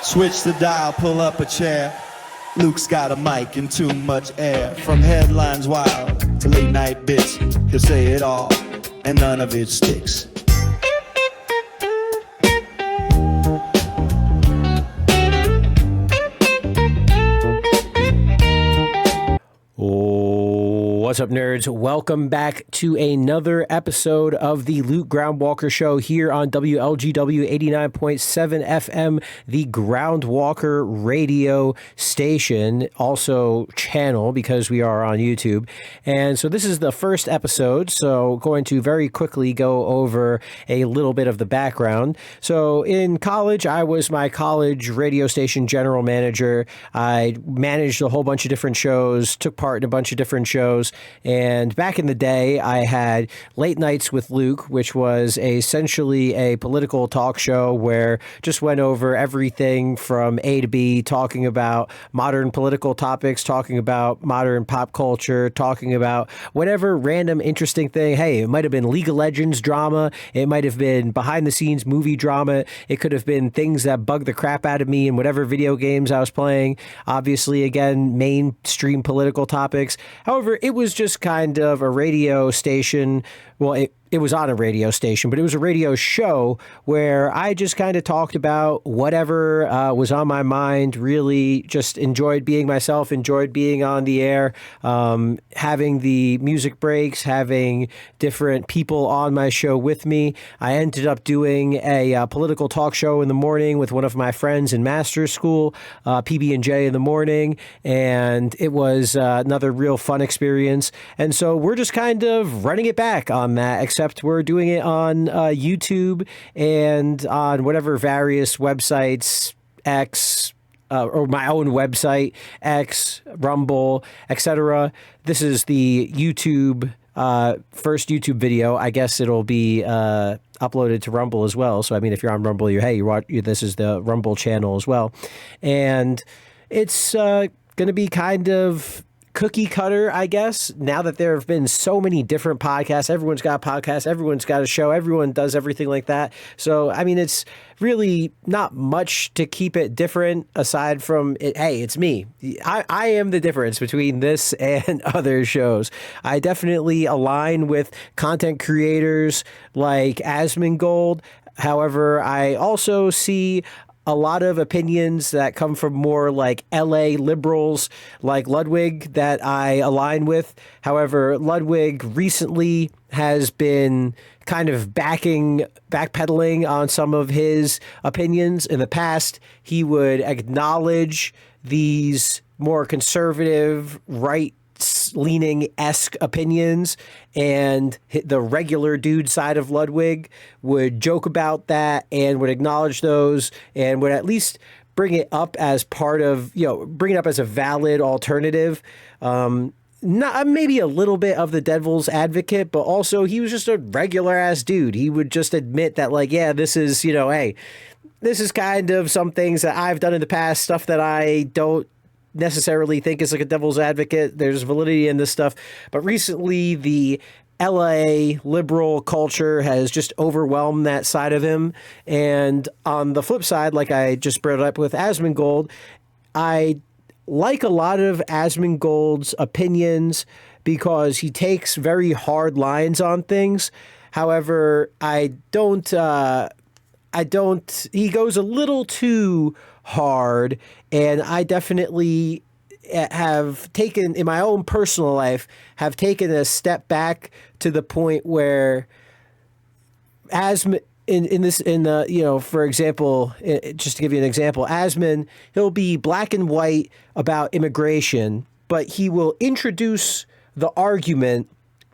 Switch the dial, pull up a chair. Luke's got a mic and too much air. From headlines wild to late night bits, he'll say it all, and none of it sticks. What's up, nerds? Welcome back to another episode of the Luke Groundwalker Show here on WLGW 89.7 FM, the Groundwalker radio station, also channel because we are on YouTube. And so this is the first episode, so going to very quickly go over a little bit of the background. So in college, I was my college radio station general manager. I managed a whole bunch of different shows, took part in a bunch of different shows. And back in the day, I had Late Nights with Luke, which was essentially a political talk show where just went over everything from A to B, talking about modern political topics, talking about modern pop culture, talking about whatever random interesting thing. Hey, it might have been League of Legends drama. It might have been behind the scenes movie drama. It could have been things that bugged the crap out of me in whatever video games I was playing. Obviously, again, mainstream political topics. However, it was just kind of a radio station. Well, it was on a radio station, but it was a radio show where I just kind of talked about whatever was on my mind, really just enjoyed being myself, enjoyed being on the air, having the music breaks, having different people on my show with me. I ended up doing a political talk show in the morning with one of my friends in master's school, PB&J in the morning, and it was another real fun experience. And so we're just kind of running it back on that, except we're doing it on YouTube and on whatever various websites, X, or my own website, X, Rumble, etc. This is the YouTube, first YouTube video. I guess it'll be uploaded to Rumble as well. So, I mean, if you're on Rumble, this is the Rumble channel as well. And it's going to be kind of cookie cutter, I guess, now that there have been so many different podcasts. Everyone's got a podcast, everyone's got a show, everyone does everything like that. So, I mean, it's really not much to keep it different aside from it. Hey, it's me. I am the difference between this and other shows. I definitely align with content creators like Asmongold. However, I also see a lot of opinions that come from more like LA liberals like Ludwig that I align with. However, Ludwig recently has been kind of backpedaling on some of his opinions. In the past, he would acknowledge these more conservative, right-leaning-esque opinions, and the regular dude side of Ludwig would joke about that and would acknowledge those and would at least bring it up as part of, bring it up as a valid alternative. Not maybe a little bit of the devil's advocate, but also he was just a regular ass dude. He would just admit that, like, yeah, this is, hey, this is kind of some things that I've done in the past, stuff that I don't necessarily think is like a devil's advocate. There's validity in this stuff. But recently, the LA liberal culture has just overwhelmed that side of him. And on the flip side, like I just brought up with Asmongold, I like a lot of Asmongold's opinions because he takes very hard lines on things. However, he goes a little too hard, and I definitely have taken, in my own personal life, have taken a step back to the point where for example, just to give you an example, Asmon, he'll be black and white about immigration, but he will introduce the argument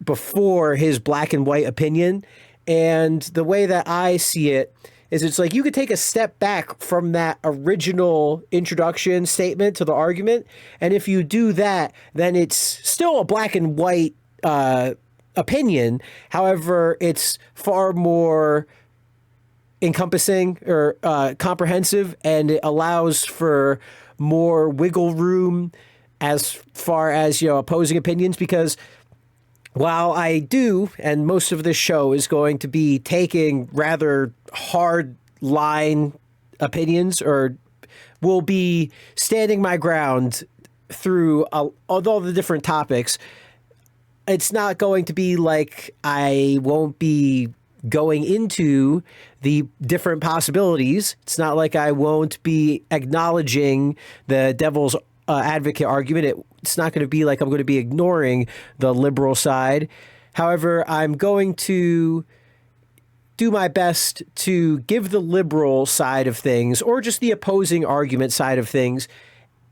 before his black and white opinion. And the way that I see it is it's like you could take a step back from that original introduction statement to the argument. And if you do that, then it's still a black and white opinion. However, it's far more encompassing or comprehensive, and it allows for more wiggle room as far as, opposing opinions, because while I do, and most of this show is going to be taking rather hard line opinions or will be standing my ground through all the different topics. It's not going to be like I won't be going into the different possibilities. It's not like I won't be acknowledging the devil's advocate argument. It's not going to be like I'm going to be ignoring the liberal side. However, I'm going to do my best to give the liberal side of things, or just the opposing argument side of things,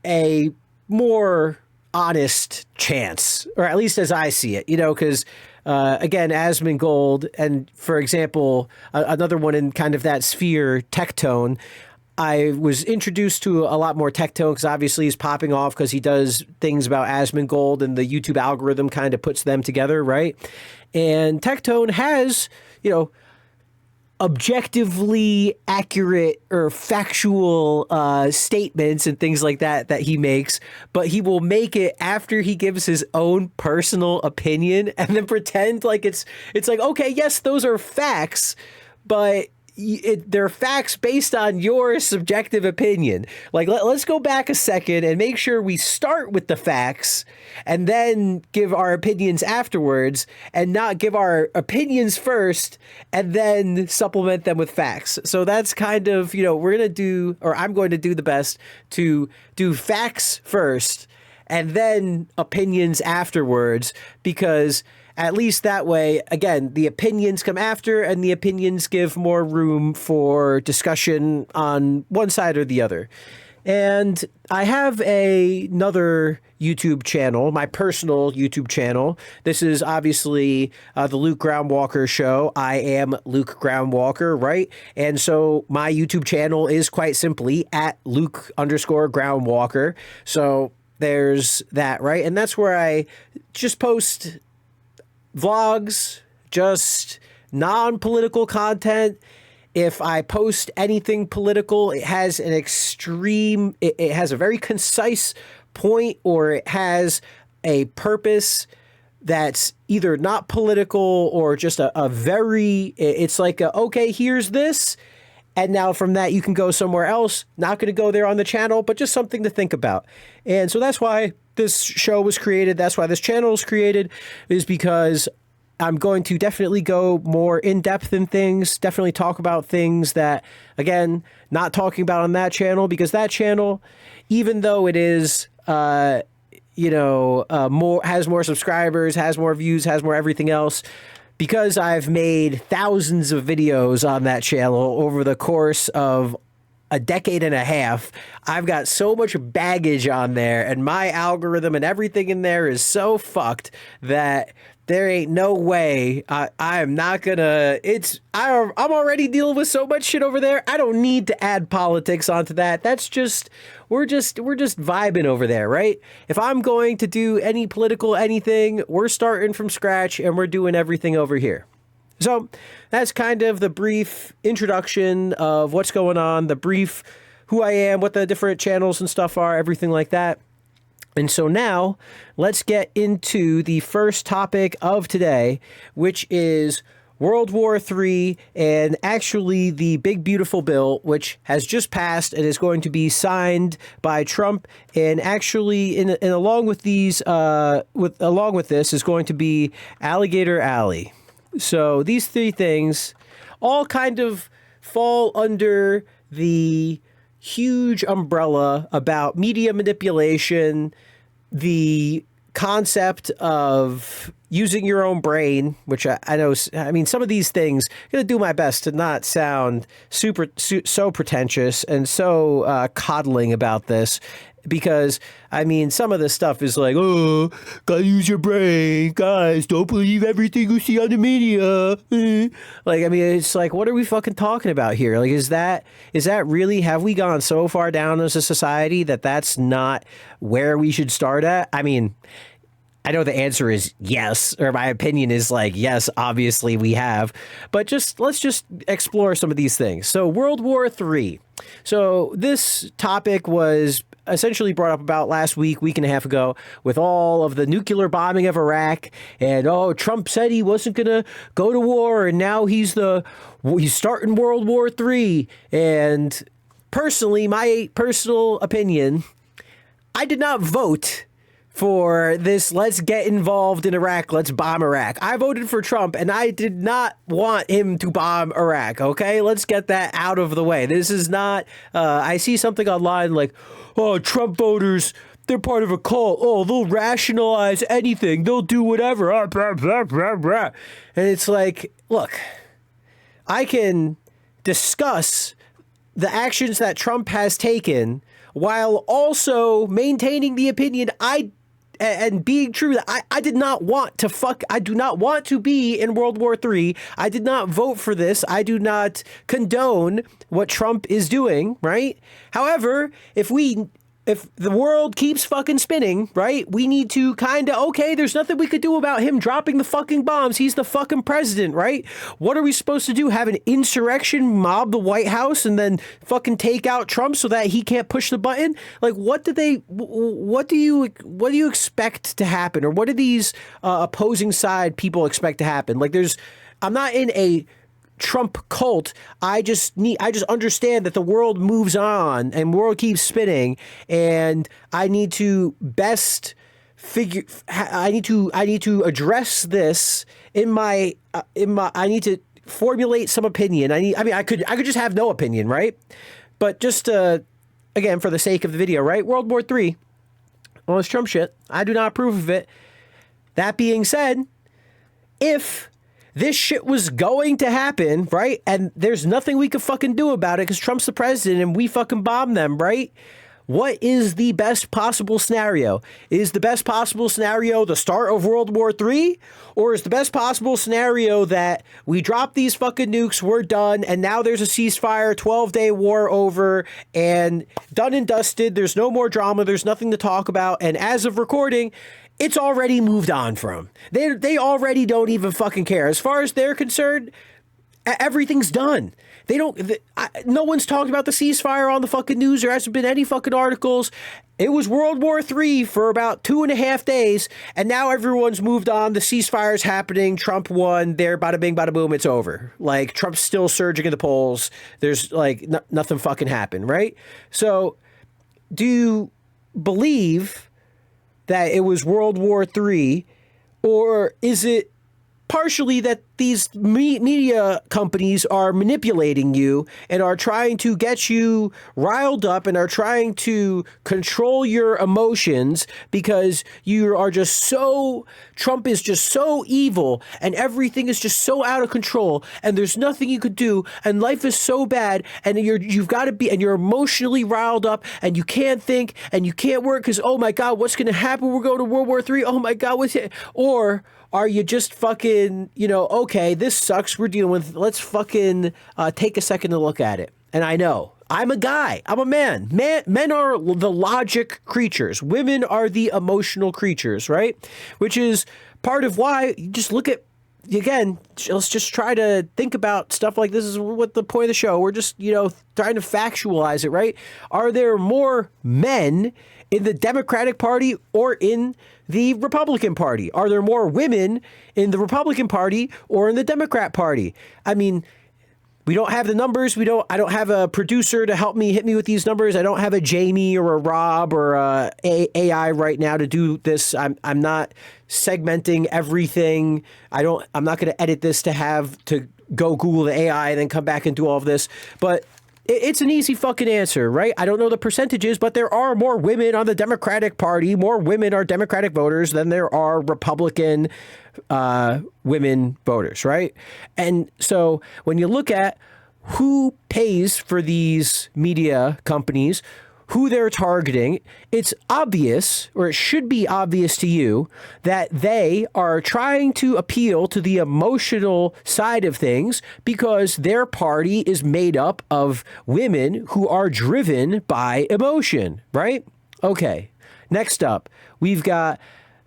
a more honest chance, or at least as I see it, because again, Asmongold, and for example, another one in kind of that sphere, Tectone. I was introduced to a lot more Tectone because obviously he's popping off because he does things about Asmongold, and the YouTube algorithm kind of puts them together, right? And Tectone has, objectively accurate or factual statements and things like that he makes, but he will make it after he gives his own personal opinion and then pretend like it's like, okay, yes, those are facts, but they're facts based on your subjective opinion. Like, let's go back a second and make sure we start with the facts and then give our opinions afterwards, and not give our opinions first and then supplement them with facts. So that's kind of, I'm going to do the best to do facts first and then opinions afterwards, because at least that way, again, the opinions come after, and the opinions give more room for discussion on one side or the other. And I have another YouTube channel, my personal YouTube channel. This is obviously the Luke Groundwalker show. I am Luke Groundwalker, right? And so my YouTube channel is quite simply at Luke_Groundwalker. So there's that, right? And that's where I just post vlogs, just non-political content. If I post anything political, it has an extreme, it has a very concise point, or it has a purpose that's either not political or just a very, it's like, okay, here's this, and now from that you can go somewhere else. Not going to go there on the channel, but just something to think about. And so that's why this show was created. That's why this channel was created, is because I'm going to definitely go more in depth in things, definitely talk about things that, again, not talking about on that channel, because that channel, even though it is, more, has more subscribers, has more views, has more everything else, because I've made thousands of videos on that channel over the course of a decade and a half, I've got so much baggage on there, and my algorithm and everything in there is so fucked that there ain't no way I'm not gonna. I'm already dealing with so much shit over there. I don't need to add politics onto that. That's just we're just vibing over there, right? If I'm going to do any political anything, we're starting from scratch and we're doing everything over here. So that's kind of the brief introduction of what's going on, the brief who I am, what the different channels and stuff are, everything like that. And so now let's get into the first topic of today, which is World War III, and actually the big beautiful bill, which has just passed and is going to be signed by Trump. And actually, along with these, along with this, is going to be Alligator Alley. So these three things all kind of fall under the huge umbrella about media manipulation, the concept of using your own brain, which I know, I mean, some of these things, I'm going to do my best to not sound so pretentious and so coddling about this, because, I mean, some of this stuff is like, oh, gotta use your brain, guys, don't believe everything you see on the media. Like, I mean, it's like, what are we fucking talking about here? Like, is that really, have we gone so far down as a society that that's not where we should start at? I mean, I know the answer is yes, or my opinion is like, yes, obviously we have, but let's just explore some of these things. So World War III. So this topic was essentially brought up about last week and a half ago, with all of the nuclear bombing of Iraq, and Trump said he wasn't going to go to war, and now he's starting World War III. And personally, my personal opinion, I did not vote for this, let's get involved in Iraq, let's bomb Iraq. I voted for Trump, and I did not want him to bomb Iraq, okay? Let's get that out of the way. This is not, I see something online like, oh, Trump voters, they're part of a cult. Oh, they'll rationalize anything. They'll do whatever. And it's like, look, I can discuss the actions that Trump has taken while also maintaining the opinion and being true that I did not want to I do not want to be in World War III. I did not vote for this. I do not condone what Trump is doing, right? However, if the world keeps fucking spinning, right, we need to okay, there's nothing we could do about him dropping the fucking bombs. He's the fucking president, right? What are we supposed to do? Have an insurrection mob the White House and then fucking take out Trump so that he can't push the button? Like, what do you expect to happen? Or what do these opposing side people expect to happen? Like, I'm not in a Trump cult. I just understand that the world moves on and world keeps spinning, and I need to I need to address this I need to formulate some opinion. I could just have no opinion, right? But just again, for the sake of the video, right? World War III, all this Trump shit, I do not approve of it. That being said, if this shit was going to happen, right? And there's nothing we could fucking do about it because Trump's the president and we fucking bomb them, right? What is the best possible scenario? Is the best possible scenario the start of World War III? Or is the best possible scenario that we drop these fucking nukes, we're done, and now there's a ceasefire, 12-day war over, and done and dusted, there's no more drama, there's nothing to talk about, and as of recording, it's already moved on from. They already don't even fucking care. As far as they're concerned, everything's done. No one's talked about the ceasefire on the fucking news. There hasn't been any fucking articles. It was World War III for about 2.5 days, and now everyone's moved on. The ceasefire's happening. Trump won. There, bada bing, bada boom, it's over. Like, Trump's still surging in the polls. There's, like, nothing fucking happened, right? So, do you believe that it was World War III, or is it partially that these media companies are manipulating you and are trying to get you riled up and are trying to control your emotions because you are Trump is just so evil and everything is just so out of control and there's nothing you could do and life is so bad and you're emotionally riled up and you can't think and you can't work because, oh my God, what's going to happen? We're going to World War III. Oh my God, what's it? Or are you just fucking, okay, this sucks, we're dealing with, let's fucking take a second to look at it. And I know, I'm a guy, I'm a man. Men are the logic creatures. Women are the emotional creatures, right? Which is part of why you just look at, again, let's just try to think about stuff like this is what the point of the show. We're just, trying to factualize it, right? Are there more men in the Democratic Party or in the Republican Party? Are there more women in the Republican Party or in the Democrat Party? I mean, we don't have the numbers. I don't have a producer to hit me with these numbers. I don't have a Jamie or a Rob or a AI right now to do this. I'm not segmenting everything. I'm not going to edit this to go Google the AI and then come back and do all of this. But it's an easy fucking answer, right? I don't know the percentages, but there are more women on the Democratic Party. More women are Democratic voters than there are Republican women voters, right? And so when you look at who pays for these media companies, who they're targeting, it's obvious, or it should be obvious to you, that they are trying to appeal to the emotional side of things because their party is made up of women who are driven by emotion, right? Okay, next up, we've got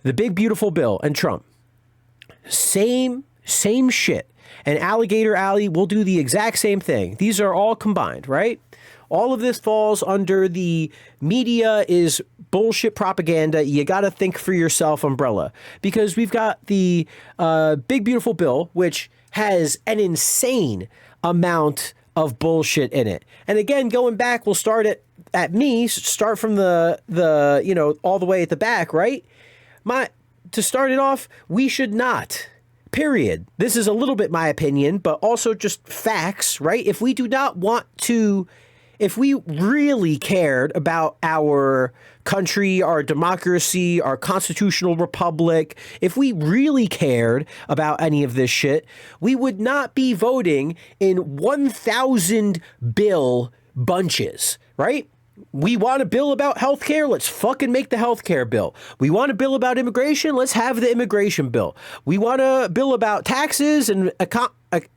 the big beautiful bill and Trump. Same shit. And Alligator Alley will do the exact same thing. These are all combined, right? All of this falls under the media is bullshit propaganda. You got to think for yourself umbrella, because we've got the big beautiful bill, which has an insane amount of bullshit in it. And again, going back, we'll start at me, start from the you know, all the way at the back, right? To start it off, we should not. Period. This is a little bit my opinion, but also just facts, right? If we do not want to, if we really cared about our country, our democracy, our constitutional republic, if we really cared about any of this shit, we would not be voting in 1,000 bill bunches, right? We want a bill about healthcare. Let's fucking make the healthcare bill. We want a bill about immigration. Let's have the immigration bill. We want a bill about taxes and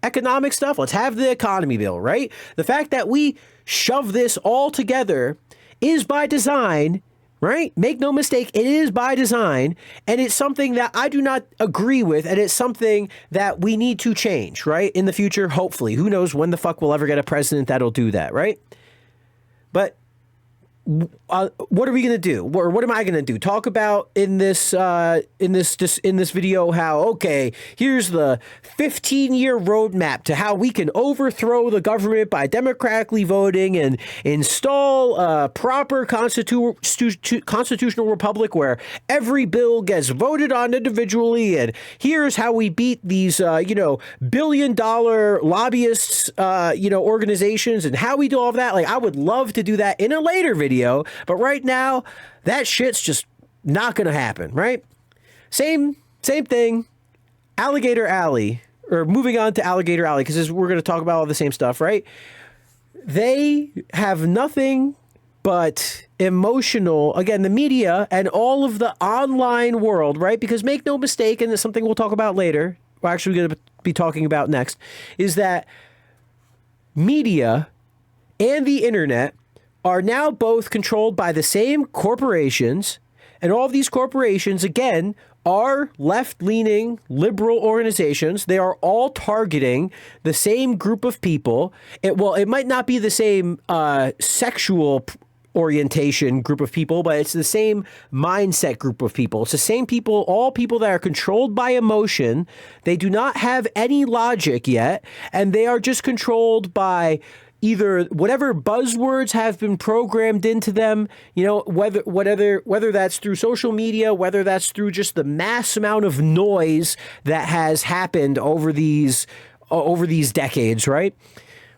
economic stuff. Let's have the economy bill, right? The fact that we shove this all together is by design, right? Make no mistake, it is by design, and it's something that I do not agree with, and it's something that we need to change, right? In the future, hopefully. Who knows when the fuck we'll ever get a president that'll do that, right? But what are we gonna do, or what am I gonna do? Talk about in this video how, okay, here's the 15-year roadmap to how we can overthrow the government by democratically voting and install a proper constitutional republic where every bill gets voted on individually, and here's how we beat these billion-dollar lobbyists organizations, and how we do all of that. Like, I would love to do that in a later video. But right now, that shit's just not gonna happen, right? Same thing. Alligator Alley, or moving on to Alligator Alley, because we're gonna talk about all the same stuff, right? They have nothing but emotional, again, the media and all of the online world, right? Because make no mistake, and it's something we'll talk about later, we're actually going to be talking about next, is that media and the internet are now both controlled by the same corporations, and all of these corporations, again, are left-leaning liberal organizations. They are all targeting the same group of people. It might not be the same sexual orientation group of people, but it's the same mindset group of people. It's the same people, all people that are controlled by emotion. They do not have any logic yet, and they are just controlled by either whatever buzzwords have been programmed into them, whether that's through social media, whether that's through just the mass amount of noise that has happened over these decades, right?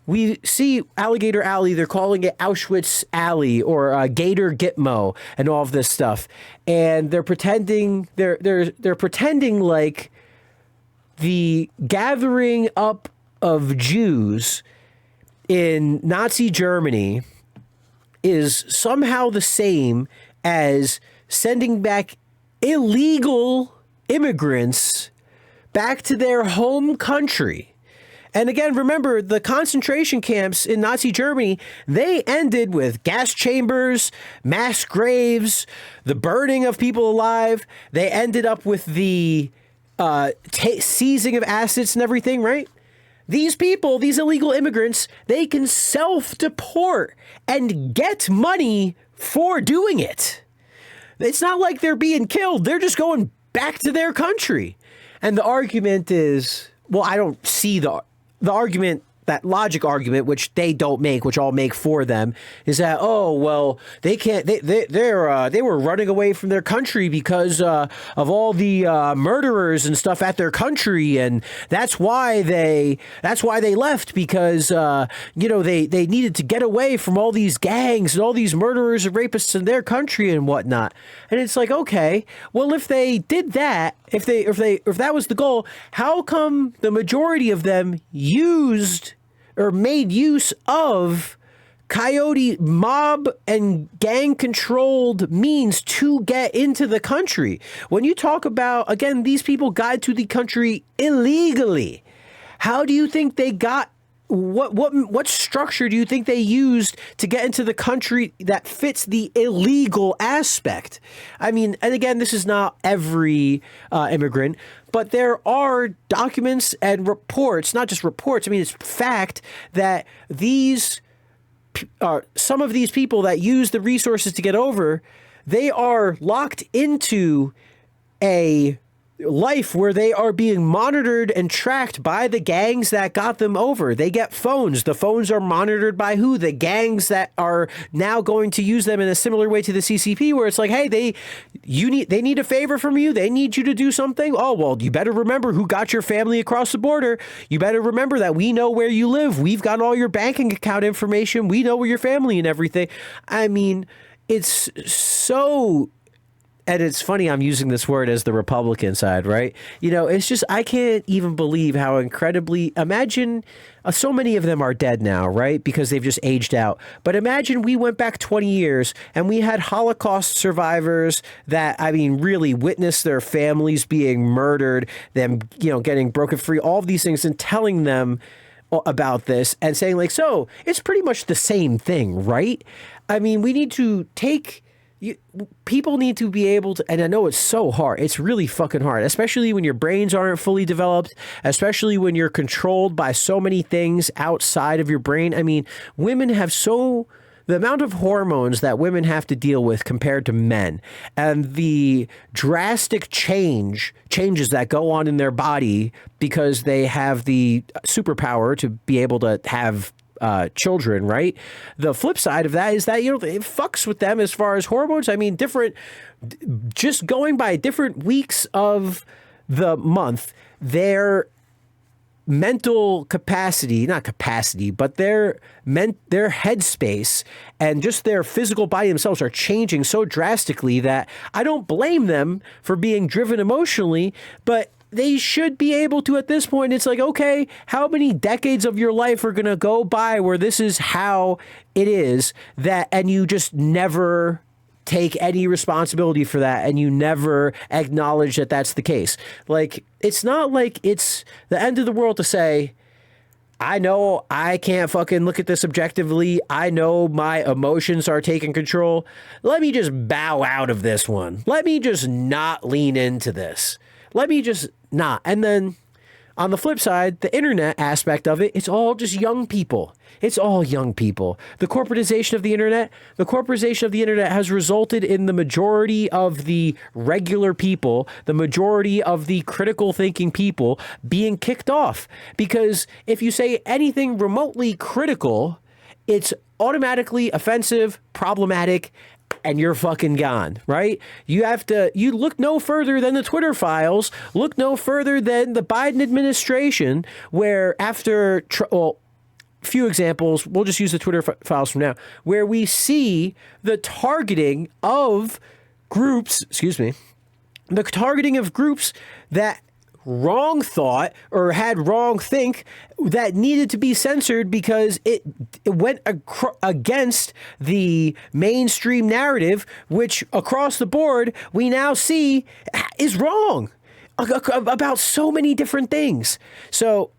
We see Alligator Alley, they're calling it Auschwitz Alley or Gator Gitmo and all of this stuff. And they're pretending they're pretending like the gathering up of Jews in Nazi Germany is somehow the same as sending back illegal immigrants back to their home country. And again, remember, the concentration camps in Nazi Germany, they ended with gas chambers, mass graves, the burning of people alive. They ended up with the seizing of assets and everything, right? These people, these illegal immigrants, they can self-deport and get money for doing it. It's not like they're being killed. They're just going back to their country. And the argument is, well, I don't see the argument, that logic argument, which they don't make, which I'll make for them, is that, oh, well, they can't, they were running away from their country because of all the murderers and stuff at their country, and that's why they left, because they needed to get away from all these gangs and all these murderers and rapists in their country and whatnot. And it's like, okay, well, if they did that, if that was the goal, how come the majority of them used or made use of coyote mob and gang controlled means to get into the country? When you talk about, again, these people got to the country illegally. How do you think they got, what structure do you think they used to get into the country that fits the illegal aspect? I mean, and again, this is not every immigrant, but there are documents and reports, not just reports, I mean, it's fact that some of these people that use the resources to get over, they are locked into a life where they are being monitored and tracked by the gangs that got them over. They get phones. The phones are monitored by who? The gangs that are now going to use them in a similar way to the CCP, where it's like, hey, they need a favor from you. They need you to do something. Oh, well, you better remember who got your family across the border. You better remember that we know where you live. We've got all your banking account information. We know where your family and everything. I mean, it's so... And it's funny, I'm using this word as the Republican side, right? You know, it's just, I can't even believe how incredibly, imagine, so many of them are dead now, right? Because they've just aged out. But imagine we went back 20 years and we had Holocaust survivors that, I mean, really witnessed their families being murdered, them, you know, getting broken free, all of these things, and telling them about this and saying like, so it's pretty much the same thing, right? I mean, we need to take... people need to be able to, and I know it's so hard. It's really fucking hard, especially when your brains aren't fully developed, especially when you're controlled by so many things outside of your brain. I mean, women have the amount of hormones that women have to deal with compared to men, and the drastic changes that go on in their body because they have the superpower to be able to have children, right? The flip side of that is that, you know, it fucks with them as far as hormones. I mean, just going by different weeks of the month, their mental capacity, not capacity, but their headspace and just their physical body themselves are changing so drastically that I don't blame them for being driven emotionally, but they should be able to, at this point, it's like, okay, how many decades of your life are going to go by where this is how it is, that, and you just never take any responsibility for that, and you never acknowledge that that's the case. Like, it's not like it's the end of the world to say, I know I can't fucking look at this objectively. I know my emotions are taking control. Let me just bow out of this one. Let me just not lean into this. Let me just not. And then on the flip side, the internet aspect of it, it's all just young people. It's all young people. The corporatization of the internet has resulted in the majority of the regular people, the majority of the critical thinking people being kicked off. Because if you say anything remotely critical, it's automatically offensive, problematic, and you're fucking gone, right? You look no further than the Twitter files, look no further than the Biden administration, where after, few examples, we'll just use the Twitter files from now, where we see the targeting of groups, that wrong thought or had wrong think that needed to be censored because it went against the mainstream narrative, which across the board we now see is wrong about so many different things. So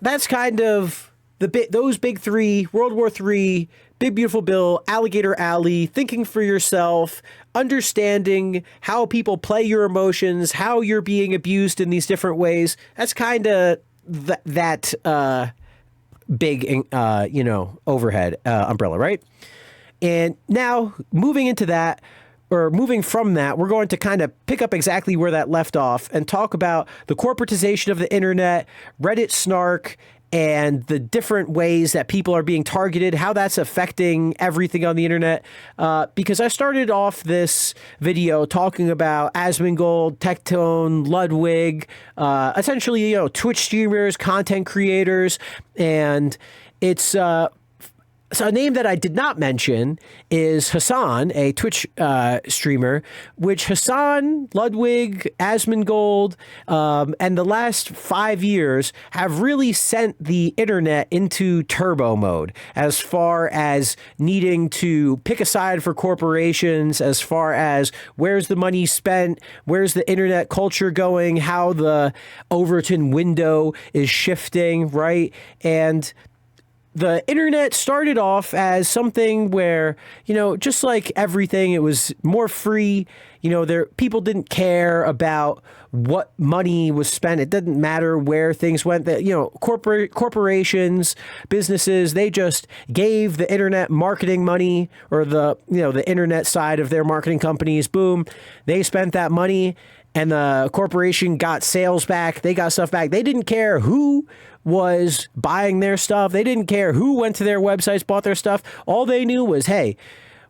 that's kind of those big three: World War III, Big Beautiful Bill, Alligator Alley, thinking for yourself, understanding how people play your emotions, how you're being abused in these different ways. That's kind of that big, overhead umbrella, right? And now moving from that, we're going to kind of pick up exactly where that left off and talk about the corporatization of the internet, Reddit snark, and the different ways that people are being targeted, how that's affecting everything on the internet. Because I started off this video talking about Asmongold, Tectone, Ludwig, essentially, Twitch streamers, content creators, and it's so a name that I did not mention is Hassan, a Twitch streamer, which Hassan, Ludwig, Asmongold, and the last 5 years have really sent the internet into turbo mode as far as needing to pick a side for corporations, as far as where's the money spent, where's the internet culture going, how the Overton window is shifting, right? And the internet started off as something where, just like everything, it was more free. People didn't care about what money was spent. It didn't matter where things went. That corporations, businesses, they just gave the internet marketing money, or the internet side of their marketing companies. Boom, they spent that money. and the corporation got sales back. They got stuff back. They didn't care who was buying their stuff. They didn't care who went to their websites, bought their stuff. All they knew was, hey,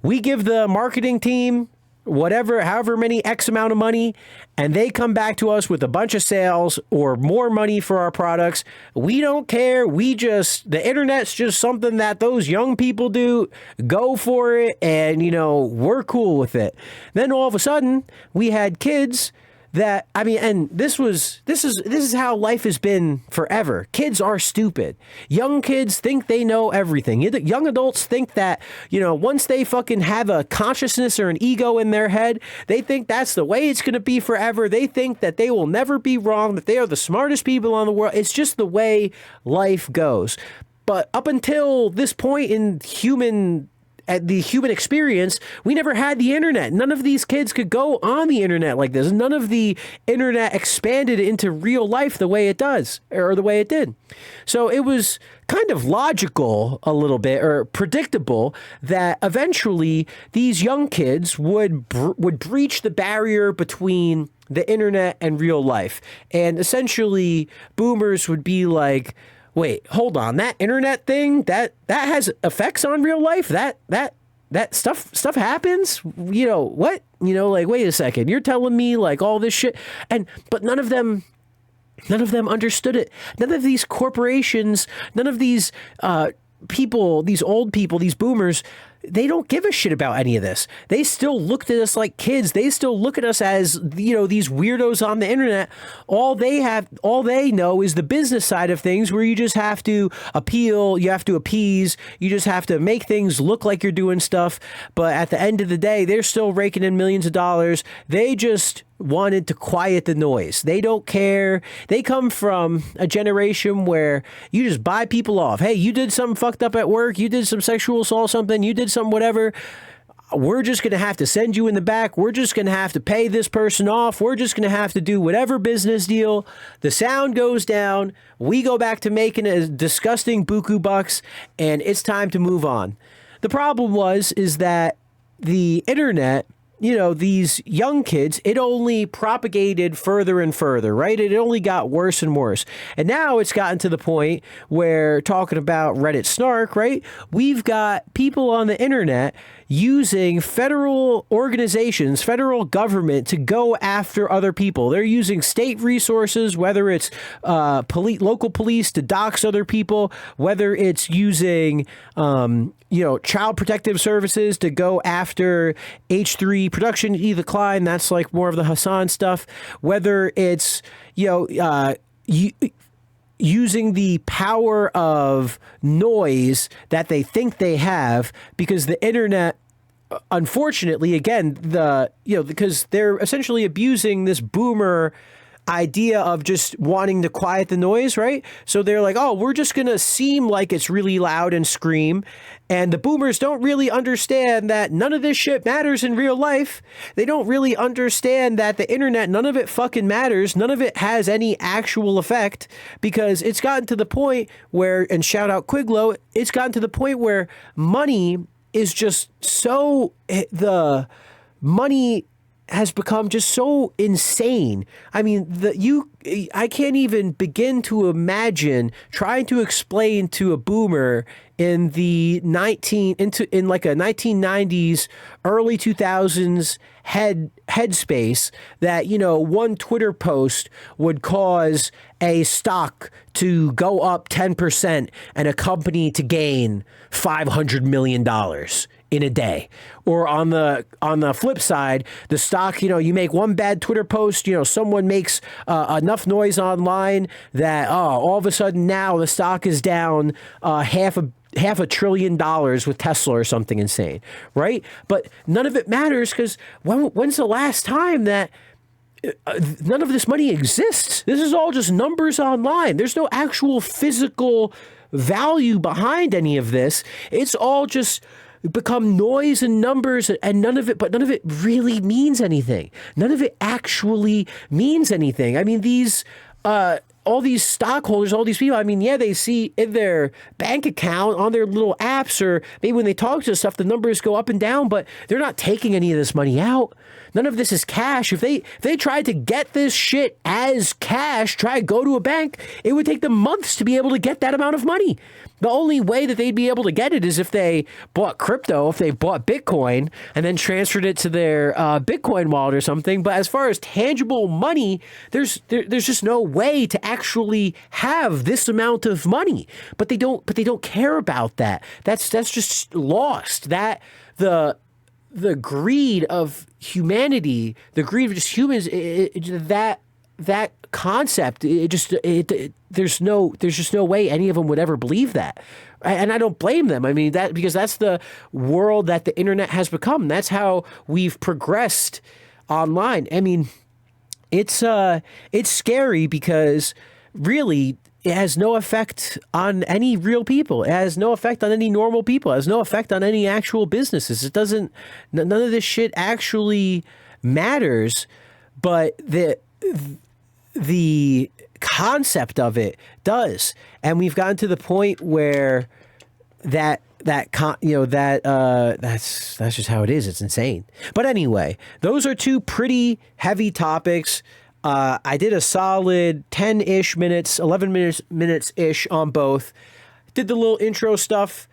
we give the marketing team whatever, however many X amount of money, and they come back to us with a bunch of sales or more money for our products. We don't care. The internet's just something that those young people do. Go for it. And, we're cool with it. Then all of a sudden we had kids and this is how life has been forever. Kids are stupid. Young kids think they know everything. Young adults think that, once they fucking have a consciousness or an ego in their head, they think that's the way it's going to be forever. They think that they will never be wrong, that they are the smartest people on the world. It's just the way life goes. But up until this point in the human experience, we never had the internet. None of these kids could go on the internet like this. None of the internet expanded into real life the way it does, or the way it did. So it was kind of logical a little bit, or predictable, that eventually these young kids would breach the barrier between the internet and real life. And essentially boomers would be like, wait, hold on, that internet thing, that has effects on real life? That stuff happens? What? Wait a second, you're telling me like all this shit? But none of them understood it. None of these corporations, none of these people, these old people, these boomers, they don't give a shit about any of this. They still looked at us like kids. They still look at us as, these weirdos on the internet. All they know is the business side of things, where you just have to appeal, you have to appease, you just have to make things look like you're doing stuff. But at the end of the day, they're still raking in millions of dollars. They just wanted to quiet the noise. They don't care. They come from a generation where you just buy people off. Hey, you did something fucked up at work. You did some sexual assault, something. You did something, whatever. We're just going to have to send you in the back. We're just going to have to pay this person off. We're just going to have to do whatever business deal. The sound goes down. We go back to making a disgusting buku bucks, and it's time to move on. The problem is that the internet, these young kids, it only propagated further and further, right? It only got worse and worse. And now it's gotten to the point where, talking about Reddit snark, right? We've got people on the internet using federal organizations, federal government, to go after other people. They're using state resources, whether it's local police to dox other people, whether it's using child protective services to go after H3 production decline. That's like more of the Hassan stuff. Whether it's using the power of noise that they think they have, because the internet, unfortunately, again, because they're essentially abusing this boomer idea of just wanting to quiet the noise, right? So they're like, oh, we're just going to seem like it's really loud and scream. And the boomers don't really understand that none of this shit matters in real life. They don't really understand that the internet, none of it fucking matters. None of it has any actual effect, because it's gotten to the point where, and shout out Quiglow, it's gotten to the point where money is just so, the money has become just so insane. I mean, I can't even begin to imagine trying to explain to a boomer in the 1990s, early 2000s headspace that, one Twitter post would cause a stock to go up 10% and a company to gain $500 million in a day. Or on the flip side, the stock, you make one bad Twitter post, someone makes enough noise online that all of a sudden now the stock is down half a $500 billion with Tesla or something insane, right? But none of it matters, because when's the last time that none of this money exists? This is all just numbers online. There's no actual physical value behind any of this. It's all just become noise and numbers, and none of it really means anything. None of it actually means anything. I mean, these all these stockholders, all these people, I mean, yeah, they see in their bank account on their little apps, or maybe when they talk to stuff, the numbers go up and down, but they're not taking any of this money out. None of this is cash. If they tried to get this shit as cash, try to go to a bank, it would take them months to be able to get that amount of money. The only way that they'd be able to get it is if they bought crypto, if they bought Bitcoin and then transferred it to their Bitcoin wallet or something. But as far as tangible money, there's just no way to actually have this amount of money. But they don't care about that. That's just lost. That the greed of humanity, the greed of just humans, that concept, there's just no way any of them would ever believe that. And I don't blame them. I mean, because that's the world that the internet has become. That's how we've progressed online. I mean, it's scary because really it has no effect on any real people. It has no effect on any normal people. It has no effect on any actual businesses. It doesn't, none of this shit actually matters, but the concept of it does. And we've gotten to the point where that's just how it is. It's insane. But anyway, those are two pretty heavy topics. I did a solid 10-ish minutes, 11 minutes-ish on both. Did the little intro stuff.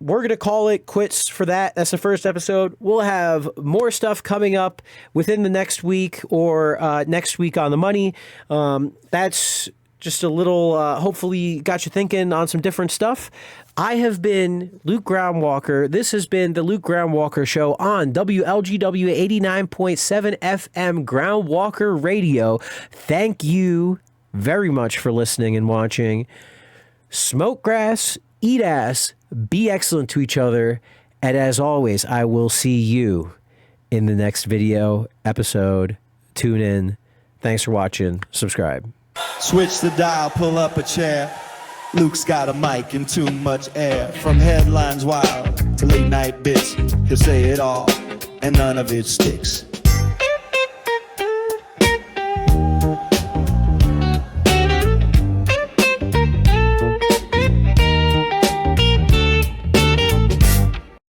We're going to call it quits for that. That's the first episode. We'll have more stuff coming up within the next week or next week on the money. That's just a little, hopefully got you thinking on some different stuff. I have been Luke Groundwalker. This has been the Luke Groundwalker Show on WLGW 89.7 FM Groundwalker Radio. Thank you very much for listening and watching. Smoke grass, eat ass, be excellent to each other. And as always, I will see you in the next video episode. Tune in. Thanks for watching. Subscribe. Switch the dial, pull up a chair. Luke's got a mic and too much air. From headlines wild to late night bits, he'll say it all, and none of it sticks.